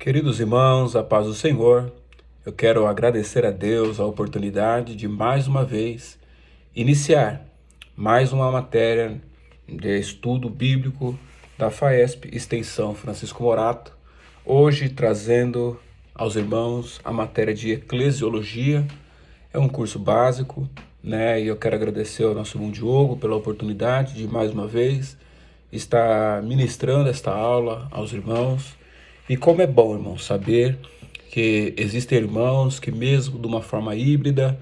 Queridos irmãos, a paz do Senhor, eu quero agradecer a Deus a oportunidade de mais uma vez iniciar mais uma matéria de estudo bíblico da FAESP Extensão Francisco Morato, hoje trazendo aos irmãos a matéria de Eclesiologia. É um curso básico, né? E eu quero agradecer ao nosso irmão Diogo pela oportunidade de mais uma vez estar ministrando esta aula aos irmãos. E como é bom, irmão, saber que existem irmãos que mesmo de uma forma híbrida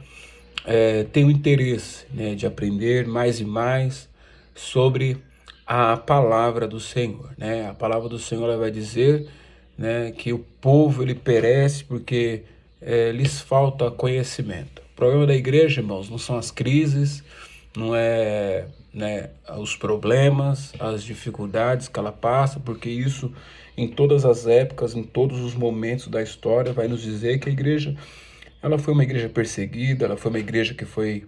têm o interesse, né, de aprender mais e mais sobre a palavra do Senhor, né? A palavra do Senhor ela vai dizer, né, que o povo ele perece porque lhes falta conhecimento. O problema da igreja, irmãos, não são as crises, não é, né, os problemas, as dificuldades que ela passa, porque isso em todas as épocas, em todos os momentos da história vai nos dizer que a igreja ela foi uma igreja perseguida, ela foi uma igreja que foi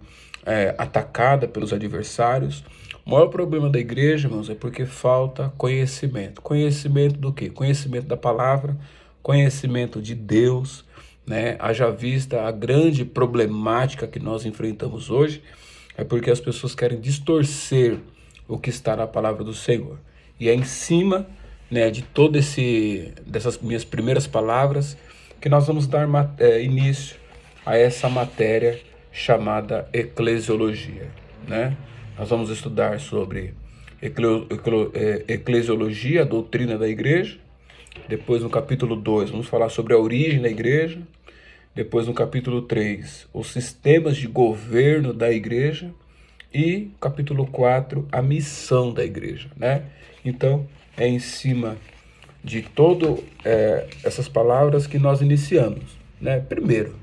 atacada pelos adversários. O maior problema da igreja, irmãos, é porque falta conhecimento. Conhecimento do quê? Conhecimento da palavra, conhecimento de Deus, né? Haja vista a grande problemática que nós enfrentamos hoje, é porque as pessoas querem distorcer o que está na palavra do Senhor. E é em cima, né, de dessas minhas primeiras palavras que nós vamos dar início a essa matéria chamada Eclesiologia, né? Nós vamos estudar sobre Eclesiologia, a doutrina da igreja. Depois, no capítulo 2, vamos falar sobre a origem da igreja. Depois, no capítulo 3, os sistemas de governo da igreja. E capítulo 4, a missão da igreja, né? Então, é em cima de todas essas palavras que nós iniciamos, né? Primeiro,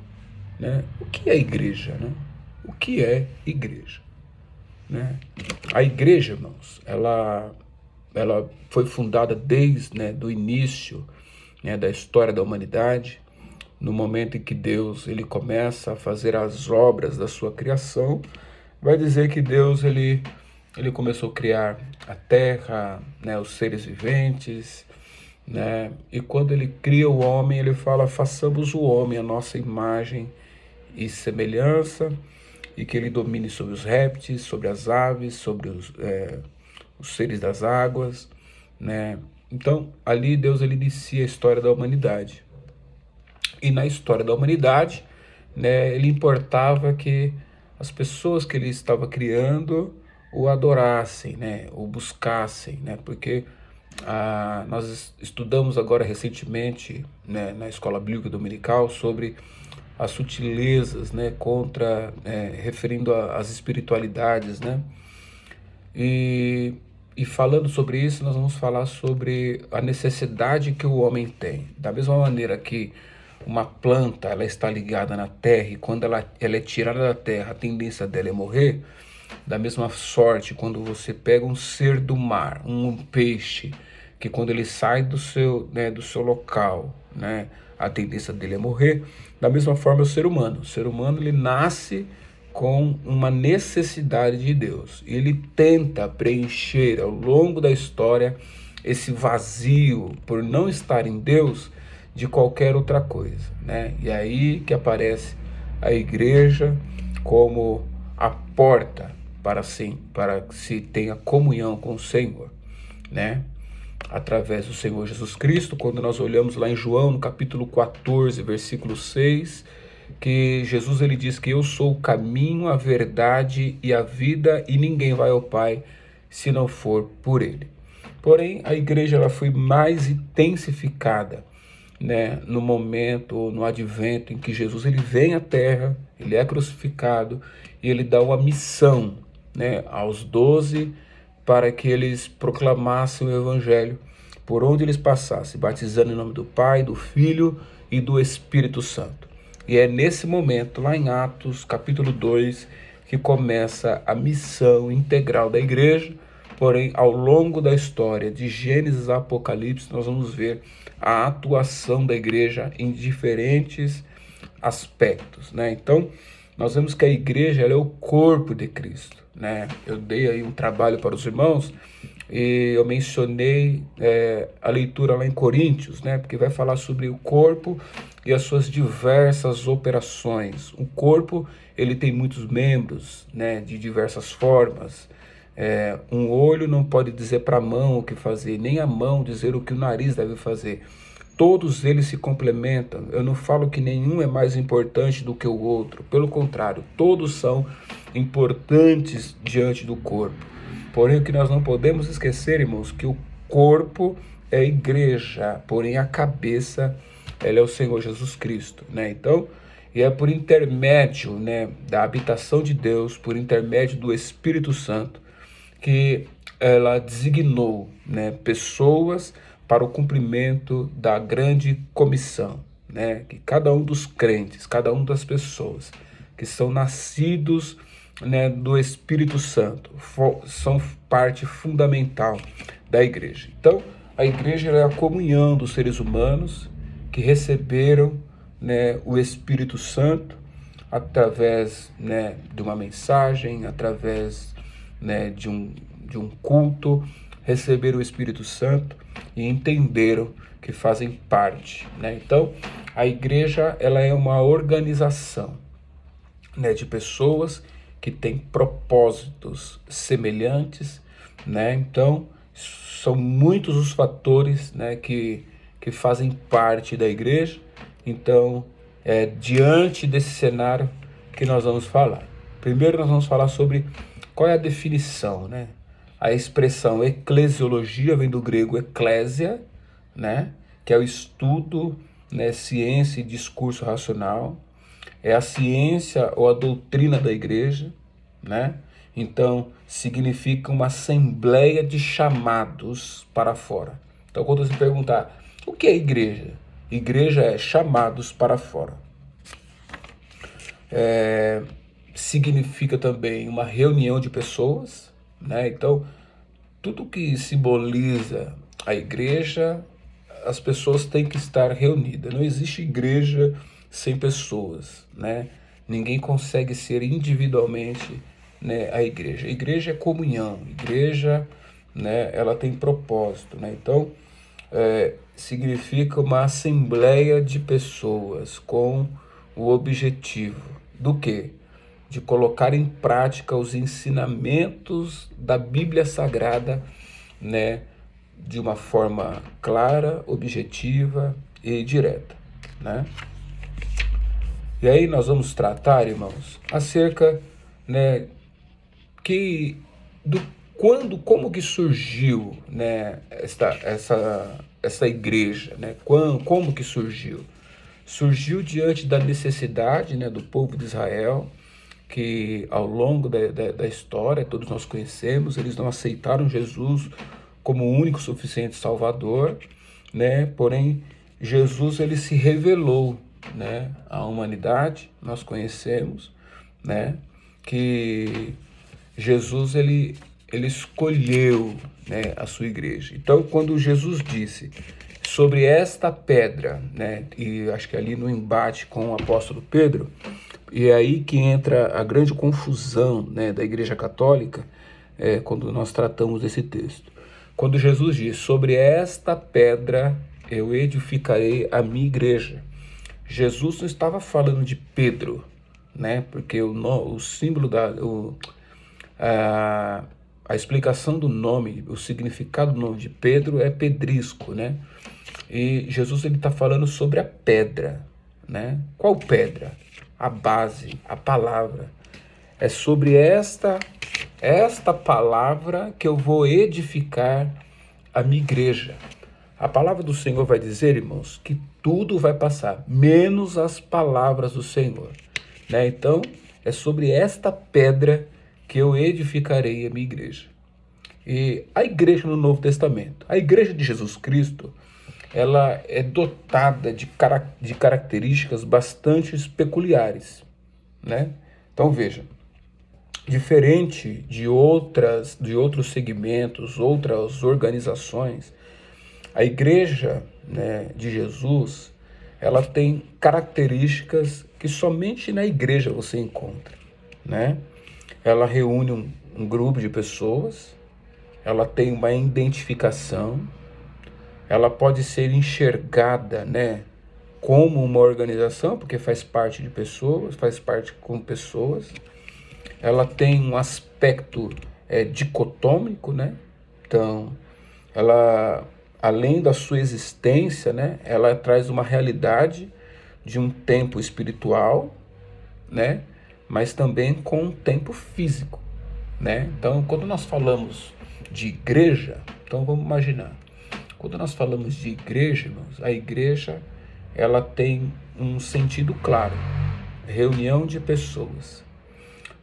né? O que é igreja, né? O que é igreja, né? A igreja, irmãos, ela foi fundada desde, né, do início, né, da história da humanidade, no momento em que Deus ele começa a fazer as obras da sua criação. Vai dizer que Deus ele começou a criar a terra, né, os seres viventes, né? E quando ele cria o homem, ele fala: façamos o homem a nossa imagem e semelhança, e que ele domine sobre os répteis, sobre as aves, sobre os seres das águas, né? Então, ali Deus ele inicia a história da humanidade. E na história da humanidade, né, ele importava que as pessoas que ele estava criando o adorassem, né, o buscassem, né, porque nós estudamos agora recentemente, né, na escola bíblica dominical sobre as sutilezas, né, referindo às espiritualidades, né, e, e falando sobre isso, nós vamos falar sobre a necessidade que o homem tem. Da mesma maneira que uma planta ela está ligada na terra e quando ela é tirada da terra, a tendência dela é morrer. Da mesma sorte, quando você pega um ser do mar, um peixe, que quando ele sai do seu local, né, a tendência dele é morrer. Da mesma forma, o ser humano. O ser humano ele nasce com uma necessidade de Deus. Ele tenta preencher ao longo da história esse vazio por não estar em Deus de qualquer outra coisa, né? E aí que aparece a igreja como a porta para que se tenha comunhão com o Senhor, né? Através do Senhor Jesus Cristo, quando nós olhamos lá em João, no capítulo 14, versículo 6, que Jesus ele diz que eu sou o caminho, a verdade e a vida, e ninguém vai ao Pai se não for por ele. Porém, a igreja ela foi mais intensificada, né, no momento, no advento em que Jesus ele vem à terra, ele é crucificado e ele dá uma missão, né, aos 12 para que eles proclamassem o evangelho por onde eles passassem, batizando em nome do Pai, do Filho e do Espírito Santo. E é nesse momento, lá em Atos, capítulo 2, que começa a missão integral da igreja. Porém, ao longo da história, de Gênesis a Apocalipse, nós vamos ver a atuação da igreja em diferentes aspectos, né? Então, nós vemos que a igreja ela é o corpo de Cristo, né? Eu dei aí um trabalho para os irmãos e eu mencionei a leitura lá em Coríntios, né? Porque vai falar sobre o corpo e as suas diversas operações. O corpo, ele tem muitos membros, né? De diversas formas. Um olho não pode dizer para a mão o que fazer, nem a mão dizer o que o nariz deve fazer. Todos eles se complementam. Eu não falo que nenhum é mais importante do que o outro. Pelo contrário, todos são importantes diante do corpo. Porém, o que nós não podemos esquecer, irmãos, que o corpo é a igreja, porém a cabeça, ela é o Senhor Jesus Cristo, né? Então, e é por intermédio, né, da habitação de Deus, por intermédio do Espírito Santo, que ela designou, né, pessoas para o cumprimento da grande comissão, né? Que cada um dos crentes, cada um das pessoas que são nascidos, né, do Espírito Santo, são parte fundamental da igreja. Então, a igreja é a comunhão dos seres humanos que receberam, né, o Espírito Santo através, né, de uma mensagem, através, né, de um culto, receberam o Espírito Santo e entenderam que fazem parte, né? Então, a igreja, ela é uma organização, né, de pessoas que têm propósitos semelhantes, né? Então, são muitos os fatores, né, que fazem parte da igreja. Então, diante desse cenário que nós vamos falar. Primeiro nós vamos falar sobre qual é a definição, né? A expressão eclesiologia vem do grego eclésia, né? Que é o estudo, né, ciência e discurso racional. É a ciência ou a doutrina da igreja, né? Então, significa uma assembleia de chamados para fora. Então, quando você perguntar, o que é igreja? Igreja é chamados para fora. Significa também uma reunião de pessoas, né? Então, tudo que simboliza a igreja, as pessoas têm que estar reunidas. Não existe igreja sem pessoas, né? Ninguém consegue ser individualmente, né, a igreja. A igreja é comunhão, a igreja, né, ela tem propósito, né? Então, significa uma assembleia de pessoas com o objetivo do quê? De colocar em prática os ensinamentos da Bíblia Sagrada, né, de uma forma clara, objetiva e direta, né? E aí nós vamos tratar, irmãos, acerca, né, que do como que surgiu, né, essa igreja, né? Como que surgiu? Surgiu diante da necessidade, né, do povo de Israel, que ao longo da história, todos nós conhecemos, eles não aceitaram Jesus como o único suficiente Salvador, né? Porém, Jesus, ele se revelou, né, à humanidade. Nós conhecemos, né, que Jesus, ele escolheu, né, a sua igreja. Então, quando Jesus disse sobre esta pedra, né, e acho que ali no embate com o apóstolo Pedro, e é aí que entra a grande confusão, né, da Igreja Católica, quando nós tratamos desse texto. Quando Jesus diz, sobre esta pedra eu edificarei a minha igreja. Jesus não estava falando de Pedro, né? Porque o símbolo a explicação do nome, o significado do nome de Pedro é pedrisco, né? E Jesus, ele está falando sobre a pedra, né? Qual pedra? A base, a palavra. É sobre esta palavra que eu vou edificar a minha igreja. A palavra do Senhor vai dizer, irmãos, que tudo vai passar, menos as palavras do Senhor, né? Então, é sobre esta pedra que eu edificarei a minha igreja. E a igreja no Novo Testamento, a igreja de Jesus Cristo, ela é dotada de características bastante peculiares, né? Então, veja, diferente de outros segmentos, outras organizações, a igreja, né, de Jesus, ela tem características que somente na igreja você encontra, né? Ela reúne um grupo de pessoas, ela tem uma identificação, ela pode ser enxergada, né, como uma organização, porque faz parte de pessoas, faz parte com pessoas. Ela tem um aspecto dicotômico, né? Então, ela, além da sua existência, né, ela traz uma realidade de um tempo espiritual, né, mas também com um tempo físico, né? Então, quando nós falamos de igreja, então vamos imaginar, quando nós falamos de igreja, irmãos, a igreja ela tem um sentido claro, reunião de pessoas.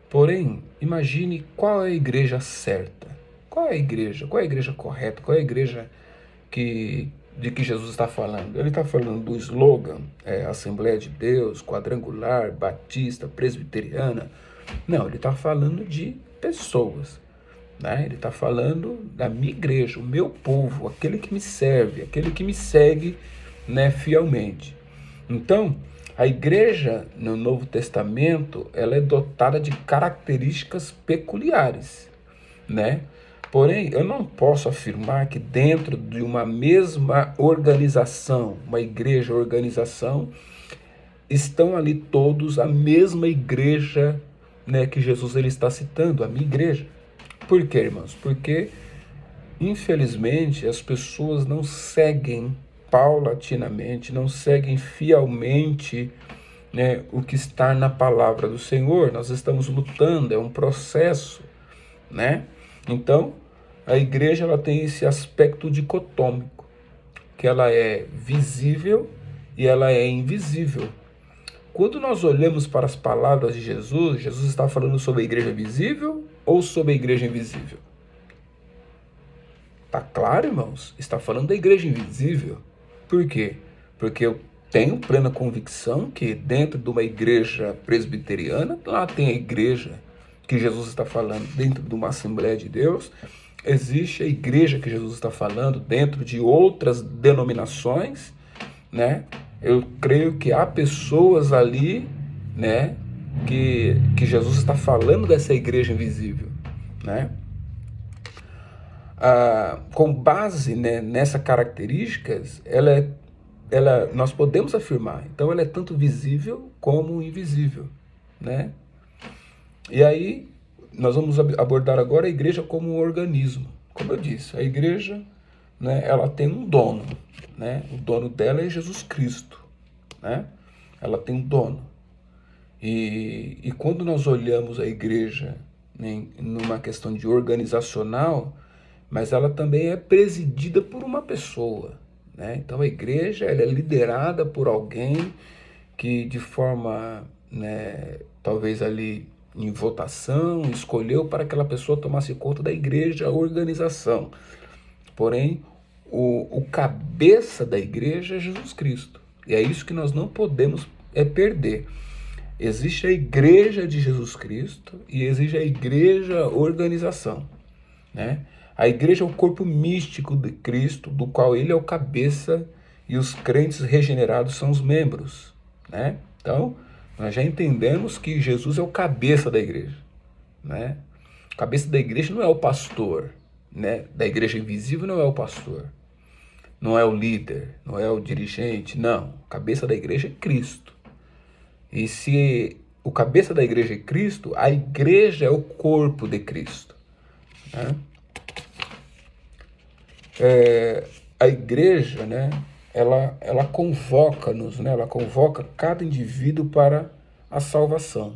Porém, imagine qual é a igreja certa. Qual é a igreja? Qual é a igreja correta? Qual é a igreja de que Jesus está falando? Ele está falando do slogan, Assembleia de Deus, quadrangular, batista, presbiteriana. Não, ele está falando de pessoas, né? Ele está falando da minha igreja, o meu povo, aquele que me serve, aquele que me segue, né, fielmente. Então, a igreja no Novo Testamento, ela é dotada de características peculiares, né? Porém, eu não posso afirmar que dentro de uma mesma organização, uma igreja organização, estão ali todos a mesma igreja, né, que Jesus ele está citando, a minha igreja. Por quê, irmãos? Porque, infelizmente, as pessoas não seguem paulatinamente, não seguem fielmente, né, o que está na palavra do Senhor. Nós estamos lutando, é um processo, né? Então, a igreja ela tem esse aspecto dicotômico, que ela é visível e ela é invisível. Quando nós olhamos para as palavras de Jesus, Jesus está falando sobre a igreja visível ou sobre a igreja invisível? Tá claro, irmãos? Está falando da igreja invisível. Por quê? Porque eu tenho plena convicção que dentro de uma igreja presbiteriana, lá tem a igreja que Jesus está falando dentro de uma Assembleia de Deus, existe a igreja que Jesus está falando dentro de outras denominações, né? Eu creio que há pessoas ali, né, que Jesus está falando dessa igreja invisível, né? Com base, né, nessas características, nós podemos afirmar, então ela é tanto visível como invisível, né? E aí, nós vamos abordar agora a igreja como um organismo. Como eu disse, a igreja, né, ela tem um dono, né? O dono dela é Jesus Cristo, né? Ela tem um dono. E quando nós olhamos a igreja, né, numa questão de organizacional, mas ela também é presidida por uma pessoa, né? Então a igreja ela é liderada por alguém que de forma, né, talvez ali em votação, escolheu para que aquela pessoa tomasse conta da igreja, a organização. Porém, o cabeça da igreja é Jesus Cristo. E é isso que nós não podemos perder. Existe a igreja de Jesus Cristo e existe a igreja organização, né? A igreja é o corpo místico de Cristo, do qual ele é o cabeça e os crentes regenerados são os membros, né? Então, nós já entendemos que Jesus é o cabeça da igreja, né? O cabeça da igreja não é o pastor, né? Da igreja invisível não é o pastor, não é o líder, não é o dirigente, não. O cabeça da igreja é Cristo. E se o cabeça da igreja é Cristo, a igreja é o corpo de Cristo, né? A igreja, né, ela convoca-nos, né, ela convoca cada indivíduo para a salvação.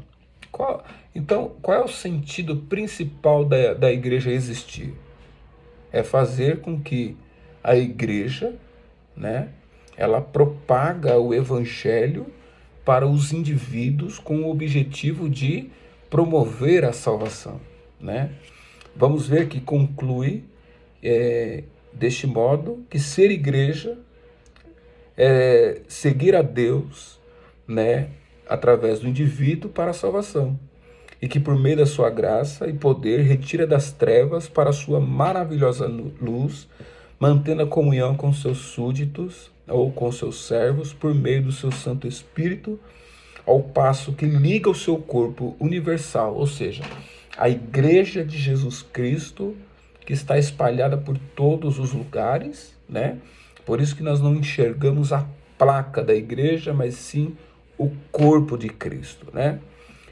Então, qual é o sentido principal da igreja existir? É fazer com que a igreja, né, ela propaga o evangelho para os indivíduos com o objetivo de promover a salvação, né? Vamos ver que conclui deste modo que ser igreja é seguir a Deus, né, através do indivíduo para a salvação, e que por meio da sua graça e poder retira das trevas para a sua maravilhosa luz, mantendo a comunhão com seus súditos ou com seus servos por meio do seu Santo Espírito, ao passo que liga o seu corpo universal, ou seja, a igreja de Jesus Cristo que está espalhada por todos os lugares, né? Por isso que nós não enxergamos a placa da igreja, mas sim o corpo de Cristo, né?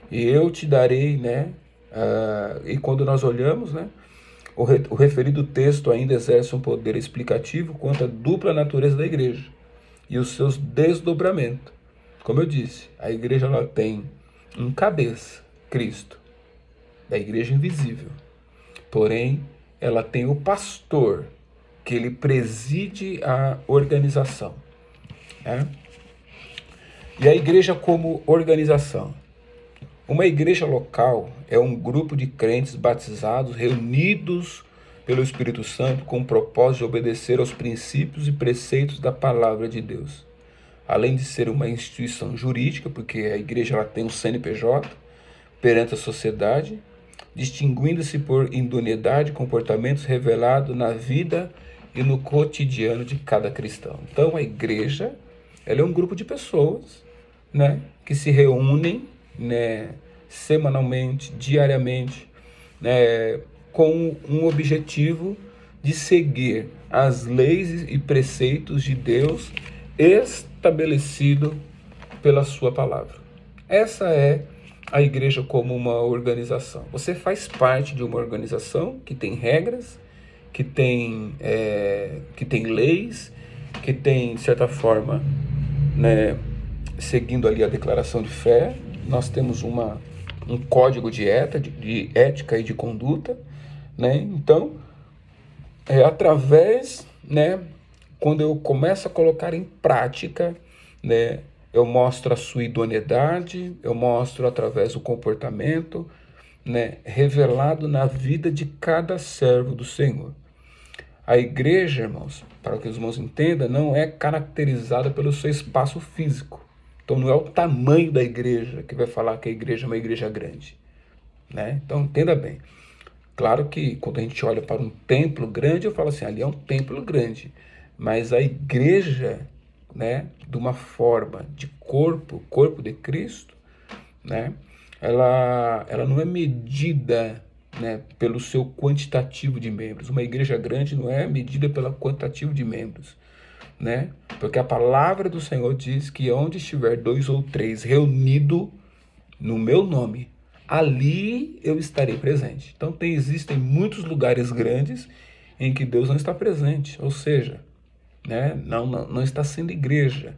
E eu te darei, né? E quando nós olhamos, né? O referido texto ainda exerce um poder explicativo quanto à dupla natureza da igreja e os seus desdobramentos. Como eu disse, a igreja ela tem um cabeça, Cristo, da igreja invisível. Porém, ela tem o pastor, que ele preside a organização, né? E a igreja como organização. Uma igreja local é um grupo de crentes batizados reunidos pelo Espírito Santo com o propósito de obedecer aos princípios e preceitos da palavra de Deus. Além de ser uma instituição jurídica, porque a igreja ela tem um CNPJ perante a sociedade, distinguindo-se por idoneidade e comportamentos revelados na vida e no cotidiano de cada cristão. Então a igreja ela é um grupo de pessoas, né, que se reúnem, né, semanalmente, diariamente, né, com um objetivo de seguir as leis e preceitos de Deus estabelecido pela sua palavra. Essa é a igreja como uma organização. Você faz parte de uma organização que tem regras, que tem leis, que tem, de certa forma, né, seguindo ali a declaração de fé. Nós temos um código de ética e de conduta, né? Então, através, né, quando eu começo a colocar em prática, né, eu mostro a sua idoneidade, eu mostro através do comportamento, né, revelado na vida de cada servo do Senhor. A igreja, irmãos, para que os irmãos entendam, não é caracterizada pelo seu espaço físico. Então não é o tamanho da igreja que vai falar que a igreja é uma igreja grande, né? Então entenda bem. Claro que quando a gente olha para um templo grande, eu falo assim, ali é um templo grande. Mas a igreja, né, de uma forma de corpo de Cristo, né, ela não é medida, né, pelo seu quantitativo de membros. Uma igreja grande não é medida pelo quantitativo de membros, né? Porque a palavra do Senhor diz que onde estiver 2 ou 3 reunidos no meu nome, ali eu estarei presente. Então existem muitos lugares grandes em que Deus não está presente, ou seja, né, não está sendo igreja.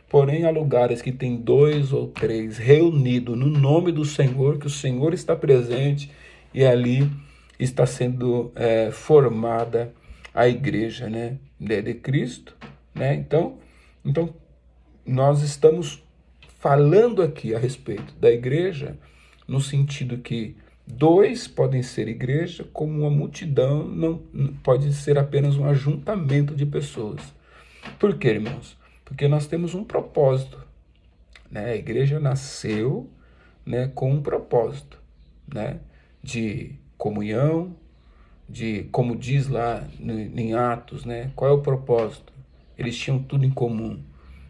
Porém, há lugares que tem 2 ou 3 reunidos no nome do Senhor, que o Senhor está presente e ali está sendo formada a igreja, né, de Cristo, né? Então, nós estamos falando aqui a respeito da igreja no sentido que 2 podem ser igreja, como uma multidão não pode ser apenas um ajuntamento de pessoas. Por quê, irmãos? Porque nós temos um propósito, né? A igreja nasceu, né, com um propósito, né, de comunhão, de, como diz lá em Atos, né, qual é o propósito? Eles tinham tudo em comum,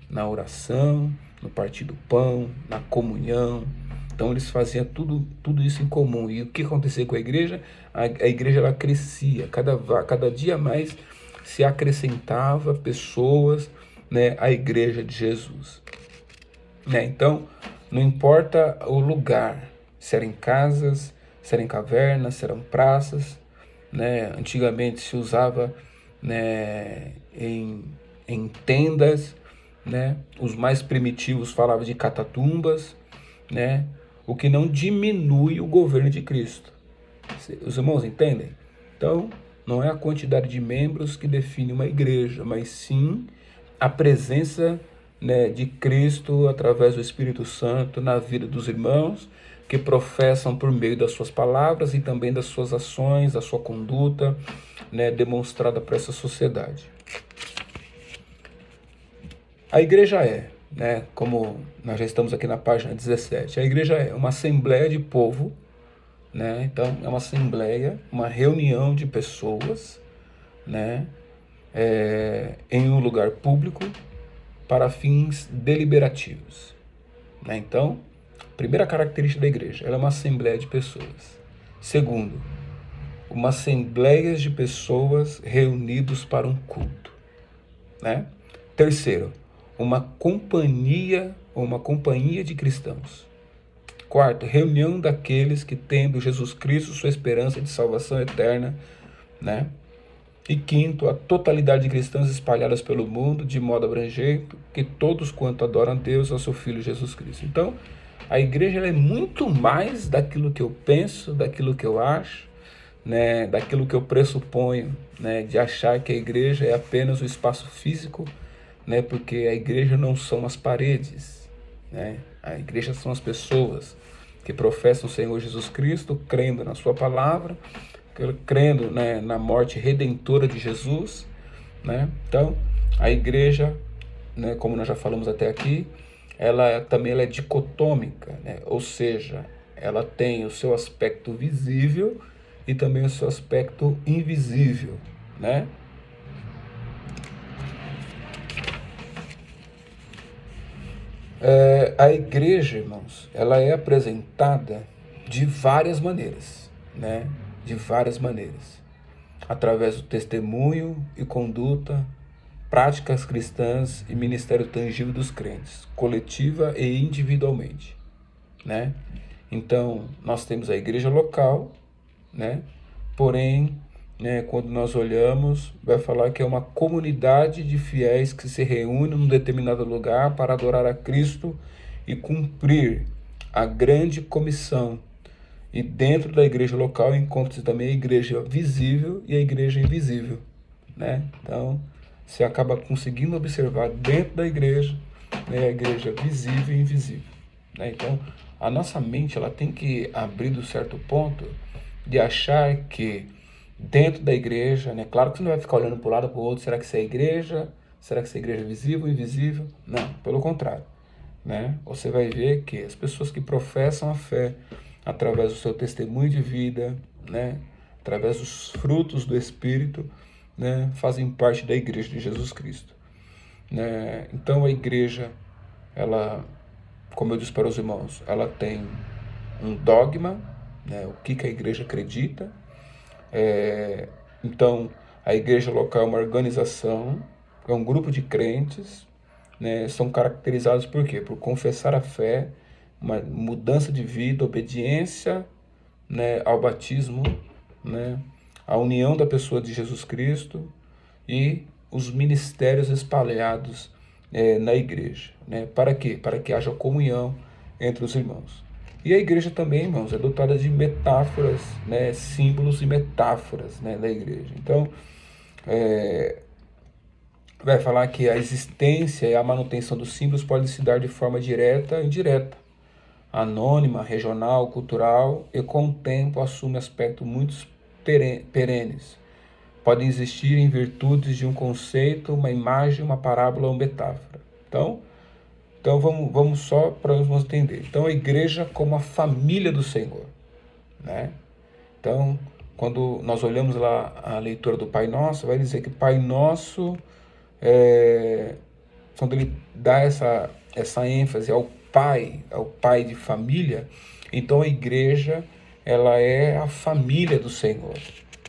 na oração, no partir do pão, na comunhão. Então eles faziam tudo isso em comum. E o que acontecia com a igreja? A igreja ela crescia, cada dia mais se acrescentava pessoas, né, à igreja de Jesus, né? Então, não importa o lugar, se era em casas, se era em cavernas, se eram praças, né? Antigamente se usava, né, em tendas, né? Os mais primitivos falavam de catatumbas, né? O que não diminui o governo de Cristo. Os irmãos entendem? Então, não é a quantidade de membros que define uma igreja, mas sim a presença, né, de Cristo através do Espírito Santo na vida dos irmãos que professam por meio das suas palavras e também das suas ações, da sua conduta, né, demonstrada para essa sociedade. A igreja né, como nós já estamos aqui na página 17, a igreja é uma assembleia de povo, né? Então é uma assembleia, uma reunião de pessoas, né, em um lugar público para fins deliberativos, né? Então, primeira característica da igreja, ela é uma assembleia de pessoas. Segundo, uma assembleia de pessoas reunidos para um culto, né? Terceiro, uma companhia de cristãos. Quarto, reunião daqueles que tendo Jesus Cristo sua esperança de salvação eterna, né? E quinto, a totalidade de cristãos espalhadas pelo mundo, de modo abrangente, que todos quanto adoram a Deus, ao seu Filho Jesus Cristo. Então, a igreja ela é muito mais daquilo que eu penso, daquilo que eu acho, né, daquilo que eu pressuponho, né, de achar que a igreja é apenas o espaço físico, né, porque a igreja não são as paredes, né, a igreja são as pessoas que professam o Senhor Jesus Cristo, crendo na sua palavra, crendo, né, na morte redentora de Jesus, né? Então, a igreja, né, como nós já falamos até aqui, ela é dicotômica, né? Ou seja, ela tem o seu aspecto visível e também o seu aspecto invisível, né? A igreja, irmãos, ela é apresentada de várias maneiras, né? De várias maneiras. Através do testemunho e conduta, práticas cristãs e ministério tangível dos crentes, coletiva e individualmente, né? Então, nós temos a igreja local, né? Porém, né, quando nós olhamos, vai falar que é uma comunidade de fiéis que se reúne num determinado lugar para adorar a Cristo e cumprir a grande comissão. E dentro da igreja local encontra-se também a igreja visível e a igreja invisível, né? Então, você acaba conseguindo observar dentro da igreja, né, a igreja visível e invisível, né? Então, a nossa mente ela tem que abrir do certo ponto de achar que dentro da igreja, né? Claro que você não vai ficar olhando para um lado para o outro, será que isso é igreja? Será que isso é igreja visível ou invisível? Não, pelo contrário, né? Você vai ver que as pessoas que professam a fé através do seu testemunho de vida, né? Através dos frutos do Espírito, né? Fazem parte da igreja de Jesus Cristo, né? Então a igreja, ela, como eu disse para os irmãos, ela tem um dogma, né? O que a igreja acredita. Então, a igreja local é uma organização, é um grupo de crentes, né? São caracterizados por quê? Por confessar a fé, uma mudança de vida, obediência, né, ao batismo, né, a união da pessoa de Jesus Cristo e os ministérios espalhados na igreja, né? Para quê? Para que haja comunhão entre os irmãos. E a igreja também, irmãos, é dotada de metáforas, né, símbolos e metáforas, né, da igreja. Então, vai falar que a existência e a manutenção dos símbolos podem se dar de forma direta e indireta, anônima, regional, cultural, e com o tempo assume aspectos muito perenes. Podem existir em virtudes de um conceito, uma imagem, uma parábola ou metáfora. Então vamos só para nós entender. Então a igreja como a família do Senhor, né? Então, quando nós olhamos lá a leitura do Pai Nosso, vai dizer que Pai Nosso, quando ele dá essa ênfase ao pai de família, então a igreja, ela é a família do Senhor,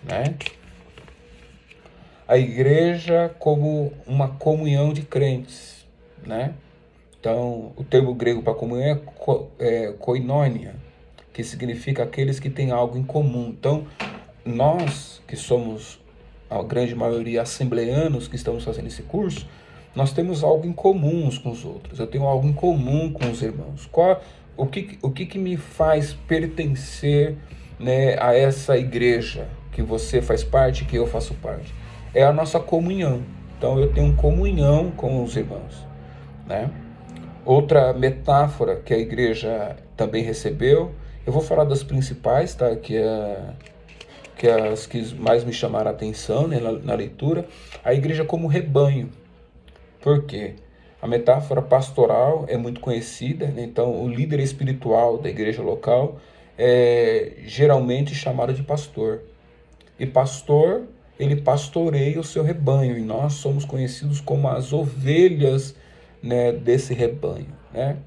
né? A igreja como uma comunhão de crentes, né? Então, o termo grego para comunhão é koinonia, que significa aqueles que têm algo em comum. Então, nós que somos a grande maioria assembleanos que estamos fazendo esse curso, nós temos algo em comum uns com os outros. Eu tenho algo em comum com os irmãos. O que me faz pertencer, né, a essa igreja que você faz parte, que eu faço parte? É a nossa comunhão. Então eu tenho comunhão com os irmãos, né? Outra metáfora que a igreja também recebeu, eu vou falar das principais, tá? Que é as que mais me chamaram a atenção, né, na leitura. A igreja como rebanho. Por quê? A metáfora pastoral é muito conhecida, né? Então o líder espiritual da igreja local é geralmente chamado de pastor. E pastor, ele pastoreia o seu rebanho, e nós somos conhecidos como as ovelhas, né, desse rebanho, né?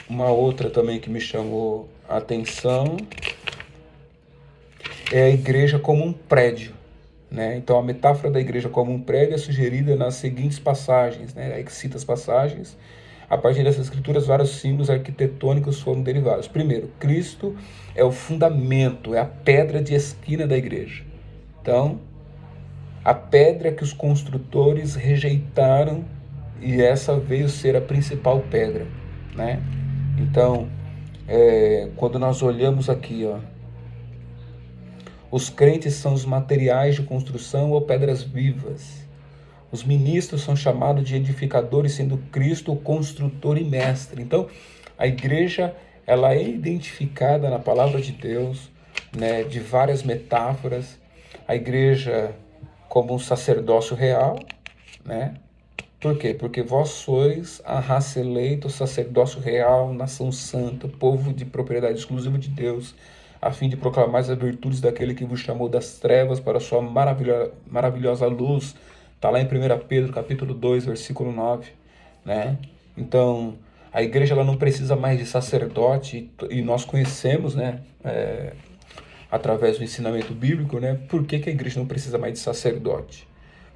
Uma outra também que me chamou a atenção é a igreja como um prédio, né? Então a metáfora da igreja como um prédio é sugerida nas seguintes passagens, né? Aí que cita as passagens. A partir dessas escrituras, vários símbolos arquitetônicos foram derivados. Primeiro, Cristo é o fundamento, é a pedra de esquina da igreja. Então, a pedra que os construtores rejeitaram, e essa veio ser a principal pedra, né? Então, quando nós olhamos aqui, ó, os crentes são os materiais de construção ou pedras vivas. Os ministros são chamados de edificadores, sendo Cristo o construtor e mestre. Então, a igreja, ela é identificada na palavra de Deus, né, de várias metáforas. A igreja como um sacerdócio real, né? Por quê? Porque vós sois a raça eleita, o sacerdócio real, nação santa, povo de propriedade exclusiva de Deus, a fim de proclamar as virtudes daquele que vos chamou das trevas para a sua maravilhosa luz. Está lá em 1 Pedro, capítulo 2, versículo 9, né? Então, a igreja ela não precisa mais de sacerdote, e nós conhecemos, né, através do ensinamento bíblico, né, por que a igreja não precisa mais de sacerdote.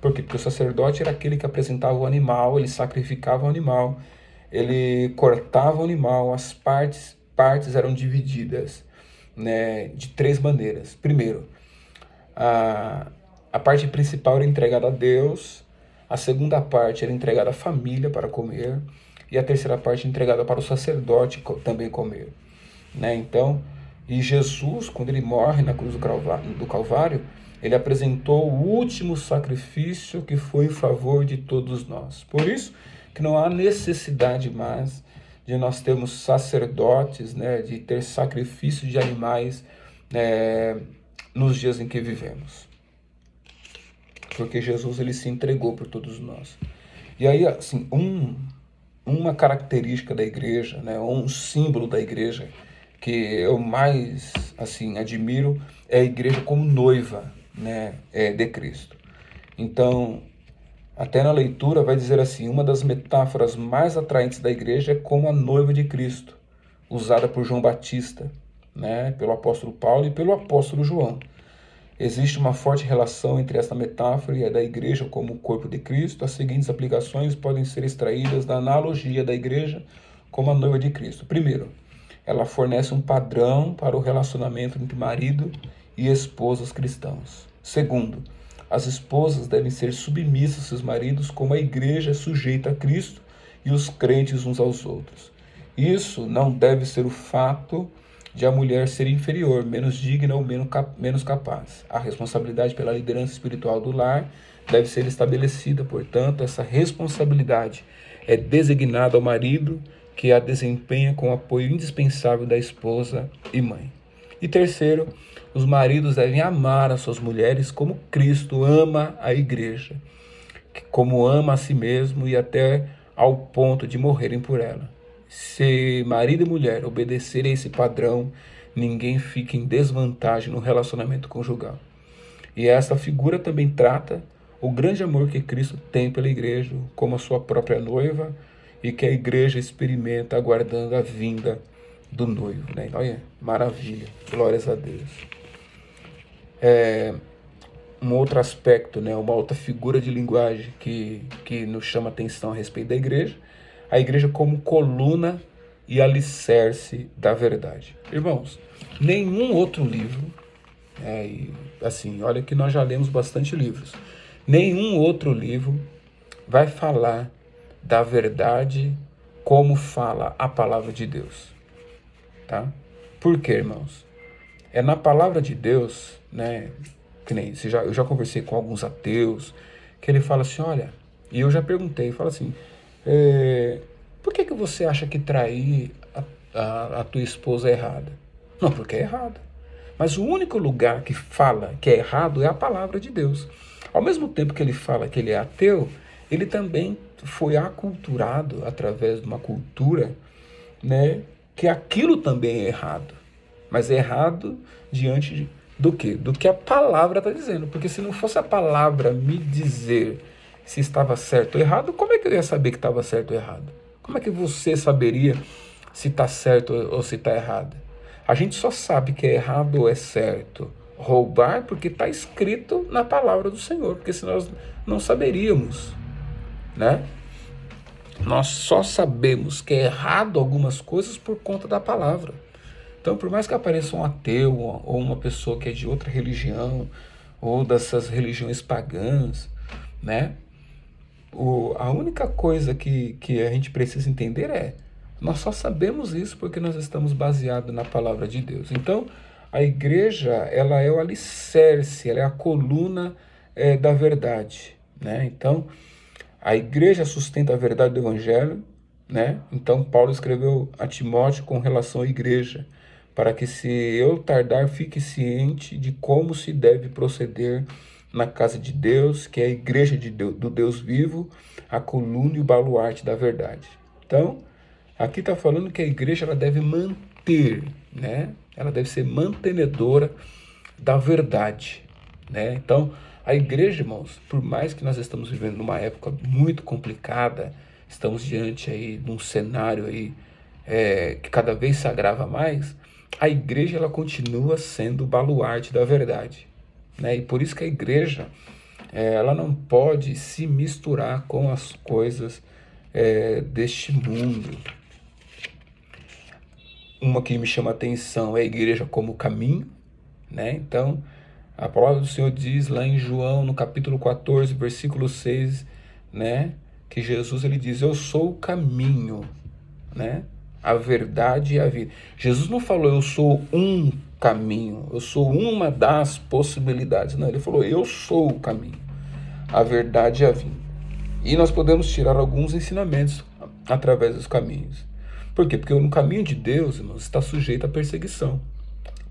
Por quê? Porque o sacerdote era aquele que apresentava o animal, ele sacrificava o animal, ele cortava o animal, as partes eram divididas, né, de três maneiras. Primeiro, a parte principal era entregada a Deus, a segunda parte era entregada à família para comer, e a terceira parte entregada para o sacerdote também comer, né? Então, e Jesus, quando ele morre na cruz do Calvário, ele apresentou o último sacrifício que foi em favor de todos nós. Por isso que não há necessidade mais de nós termos sacerdotes, né, de ter sacrifício de animais nos dias em que vivemos. Porque Jesus ele se entregou por todos nós. E aí, assim, uma característica da igreja, né, um símbolo da igreja que eu mais assim admiro é a igreja como noiva, né, de Cristo. Então, até na leitura vai dizer assim, uma das metáforas mais atraentes da igreja é como a noiva de Cristo, usada por João Batista, né, pelo apóstolo Paulo e pelo apóstolo João. Existe uma forte relação entre esta metáfora e a da igreja como o corpo de Cristo. As seguintes aplicações podem ser extraídas da analogia da igreja como a noiva de Cristo. Primeiro, ela fornece um padrão para o relacionamento entre marido e esposas cristãos. Segundo, as esposas devem ser submissas aos seus maridos como a igreja é sujeita a Cristo e os crentes uns aos outros. Isso não deve ser o fato de a mulher ser inferior, menos digna ou menos capaz. A responsabilidade pela liderança espiritual do lar deve ser estabelecida, portanto, essa responsabilidade é designada ao marido, que a desempenha com o apoio indispensável da esposa e mãe. E terceiro, os maridos devem amar as suas mulheres como Cristo ama a igreja, como ama a si mesmo e até ao ponto de morrerem por ela. Se marido e mulher obedecerem a esse padrão, ninguém fica em desvantagem no relacionamento conjugal. E essa figura também trata o grande amor que Cristo tem pela igreja, como a sua própria noiva, e que a igreja experimenta aguardando a vinda do noivo, né? Olha, maravilha, glórias a Deus. Um outro aspecto, né, uma outra figura de linguagem que nos chama atenção a respeito da igreja, a igreja como coluna e alicerce da verdade. Irmãos, nenhum outro livro, assim, olha que nós já lemos bastante livros, nenhum outro livro vai falar da verdade como fala a palavra de Deus, tá? Por quê, irmãos? É na palavra de Deus, né, que nem eu já conversei com alguns ateus, que ele fala assim, olha, e eu já perguntei, fala assim, por que você acha que trair a tua esposa é errada? Não, porque é errado. Mas o único lugar que fala que é errado é a palavra de Deus. Ao mesmo tempo que ele fala que ele é ateu, ele também foi aculturado através de uma cultura, né, que aquilo também é errado. Mas é errado diante do quê? Do que a palavra está dizendo. Porque se não fosse a palavra me dizer se estava certo ou errado, como é que eu ia saber que estava certo ou errado? Como é que você saberia se está certo ou se está errado? A gente só sabe que é errado ou é certo, roubar porque está escrito na palavra do Senhor, porque senão nós não saberíamos, né? Nós só sabemos que é errado algumas coisas por conta da palavra. Então, por mais que apareça um ateu ou uma pessoa que é de outra religião ou dessas religiões pagãs, né? A única coisa que a gente precisa entender é: nós só sabemos isso porque nós estamos baseados na palavra de Deus. Então, a igreja, ela é o alicerce, ela é a coluna da verdade, né? Então, a igreja sustenta a verdade do evangelho, né? Então, Paulo escreveu a Timóteo com relação à igreja, para que se eu tardar, fique ciente de como se deve proceder na casa de Deus, que é a igreja do Deus vivo, a coluna e o baluarte da verdade. Então, aqui está falando que a igreja ela deve manter, né? Ela deve ser mantenedora da verdade, né? Então, a igreja, irmãos, por mais que nós estamos vivendo numa época muito complicada, estamos diante aí de um cenário aí que cada vez se agrava mais, a igreja ela continua sendo o baluarte da verdade, né? E por isso que a igreja ela não pode se misturar com as coisas deste mundo. Uma que me chama a atenção é a igreja como caminho, né? Então, a palavra do Senhor diz lá em João, no capítulo 14, versículo 6, né? Que Jesus ele diz: eu sou o caminho, né? A verdade e a vida. Jesus não falou: eu sou um caminho, eu sou uma das possibilidades. Não, ele falou: eu sou o caminho, a verdade e a vida. E nós podemos tirar alguns ensinamentos através dos caminhos. Por quê? Porque no caminho de Deus, irmãos, está sujeito à perseguição.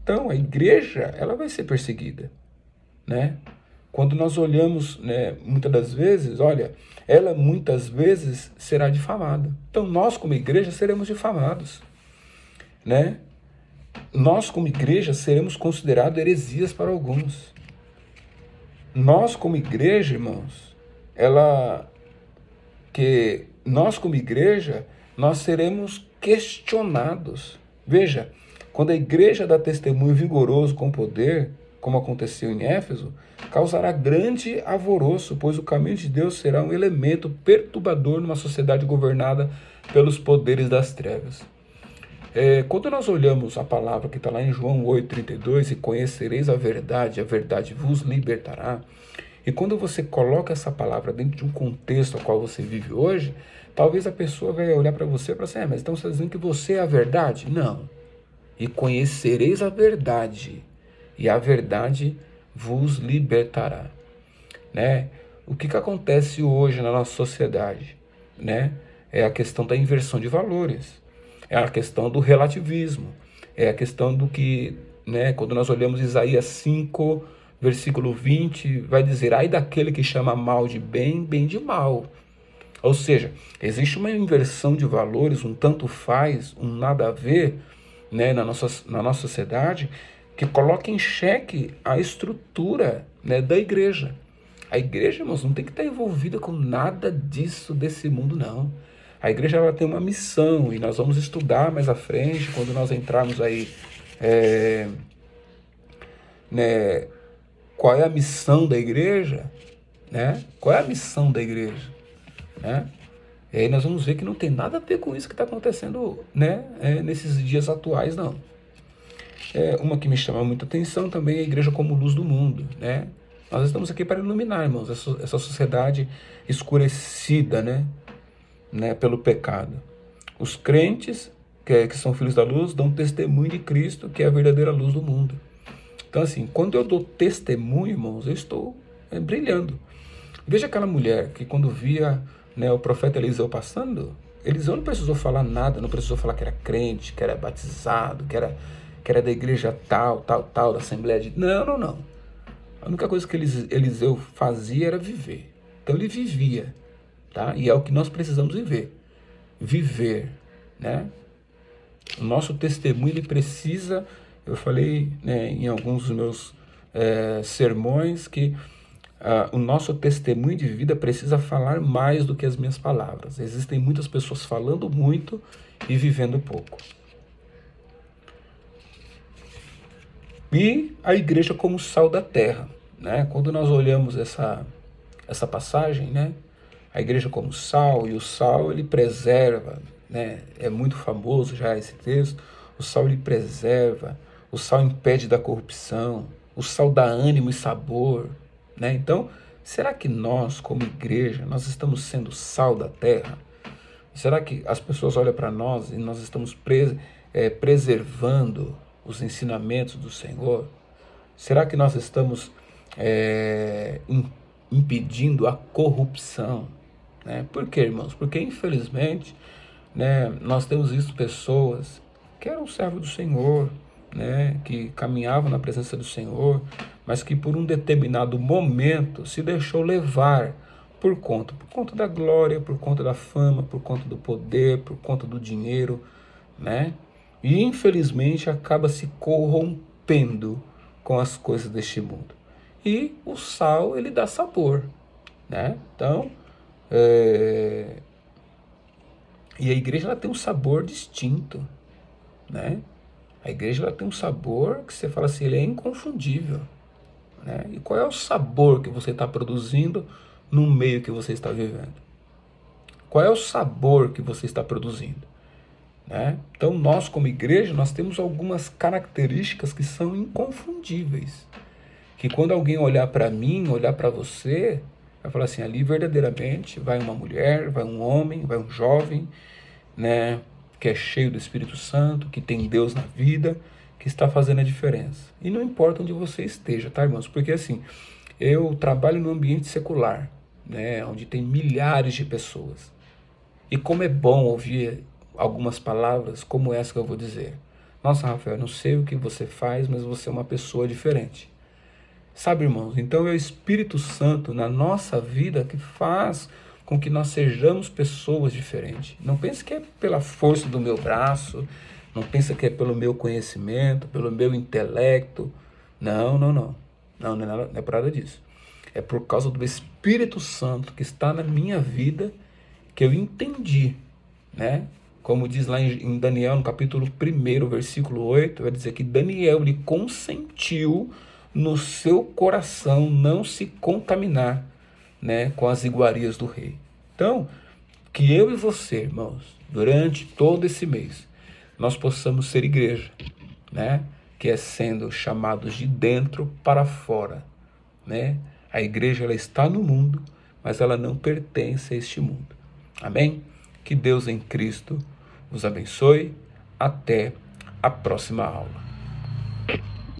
Então, a igreja, ela vai ser perseguida, né? Quando nós olhamos, né, muitas das vezes, olha, ela muitas vezes será difamada. Então, nós como igreja seremos difamados, né? Nós como igreja seremos considerados heresias para alguns. Nós como igreja, irmãos, nós como igreja, nós seremos questionados. Veja, quando a igreja dá testemunho vigoroso com poder, como aconteceu em Éfeso, causará grande alvoroço, pois o caminho de Deus será um elemento perturbador numa sociedade governada pelos poderes das trevas. Quando nós olhamos a palavra que está lá em João 8,32, e conhecereis a verdade vos libertará, e quando você coloca essa palavra dentro de um contexto ao qual você vive hoje, talvez a pessoa vai olhar para você e falar assim: mas então você está dizendo que você é a verdade? Não. E conhecereis a verdade, e a verdade vos libertará, né? O que acontece hoje na nossa sociedade, né? É a questão da inversão de valores, é a questão do relativismo, é a questão do que, né? Quando nós olhamos Isaías 5, versículo 20, vai dizer: ai daquele que chama mal de bem, bem de mal. Ou seja, existe uma inversão de valores, um tanto faz, um nada a ver, né, na nossa sociedade, que coloca em xeque a estrutura, né, da igreja. A igreja, irmãos, não tem que estar envolvida com nada disso, desse mundo, não. A igreja ela tem uma missão, e nós vamos estudar mais à frente, quando nós entrarmos aí, né, qual é a missão da igreja, né? Qual é a missão da igreja, né? E aí nós vamos ver que não tem nada a ver com isso que está acontecendo, né, nesses dias atuais, não. Uma que me chama muita atenção também é a igreja como luz do mundo, né? Nós estamos aqui para iluminar, irmãos, essa sociedade escurecida, né, pelo pecado. Os crentes, que são filhos da luz, dão testemunho de Cristo, que é a verdadeira luz do mundo. Então, assim, quando eu dou testemunho, irmãos, eu estou brilhando. Veja aquela mulher que quando via, né, o profeta Eliseu passando, Eliseu não precisou falar nada, não precisou falar que era crente, que era batizado, que era da igreja tal, da Assembleia de... Não. A única coisa que Eliseu fazia era viver. Então ele vivia, tá? E é o que nós precisamos viver, né? O nosso testemunho, ele precisa... Eu falei, né, em alguns dos meus sermões que o nosso testemunho de vida precisa falar mais do que as minhas palavras. Existem muitas pessoas falando muito e vivendo pouco. E a igreja como sal da terra, né? Quando nós olhamos essa passagem, né? A igreja como sal, e o sal ele preserva, né? É muito famoso já esse texto. O sal ele preserva, o sal impede da corrupção, o sal dá ânimo e sabor, né? Então, será que nós como igreja, nós estamos sendo sal da terra? Será que as pessoas olham para nós e nós estamos preservando os ensinamentos do Senhor? Será que nós estamos impedindo a corrupção? Né? Por quê, irmãos? Porque, infelizmente, né, nós temos visto pessoas que eram servos do Senhor, né, que caminhavam na presença do Senhor, mas que por um determinado momento se deixou levar por conta da glória, por conta da fama, por conta do poder, por conta do dinheiro, né? E infelizmente acaba se corrompendo com as coisas deste mundo. E o sal, ele dá sabor, né? Então, e a igreja ela tem um sabor distinto, né? A igreja ela tem um sabor que você fala assim, ele é inconfundível, né? E qual é o sabor que você está produzindo no meio que você está vivendo? Qual é o sabor que você está produzindo? Né? Então nós como igreja, nós temos algumas características que são inconfundíveis. Que quando alguém olhar para mim, olhar para você, vai falar assim, ali verdadeiramente vai uma mulher, vai um homem, vai um jovem, né, que é cheio do Espírito Santo, que tem Deus na vida, que está fazendo a diferença. E não importa onde você esteja, tá, irmãos? Porque assim, eu trabalho no ambiente secular, né, onde tem milhares de pessoas. E como é bom ouvir algumas palavras como essa que eu vou dizer. Nossa, Rafael, não sei o que você faz, mas você é uma pessoa diferente. Sabe, irmãos, então é o Espírito Santo na nossa vida que faz com que nós sejamos pessoas diferentes. Não pense que é pela força do meu braço, não pense que é pelo meu conhecimento, pelo meu intelecto. Não, não, não. Não, não é por nada disso. É por causa do Espírito Santo que está na minha vida que eu entendi, né? Como diz lá em Daniel, no capítulo 1, versículo 8, vai dizer que Daniel lhe consentiu no seu coração não se contaminar, né, com as iguarias do rei. Então, que eu e você, irmãos, durante todo esse mês, nós possamos ser igreja, né, que é sendo chamados de dentro para fora, né? A igreja ela está no mundo, mas ela não pertence a este mundo. Amém? Que Deus em Cristo os abençoe. Até a próxima aula.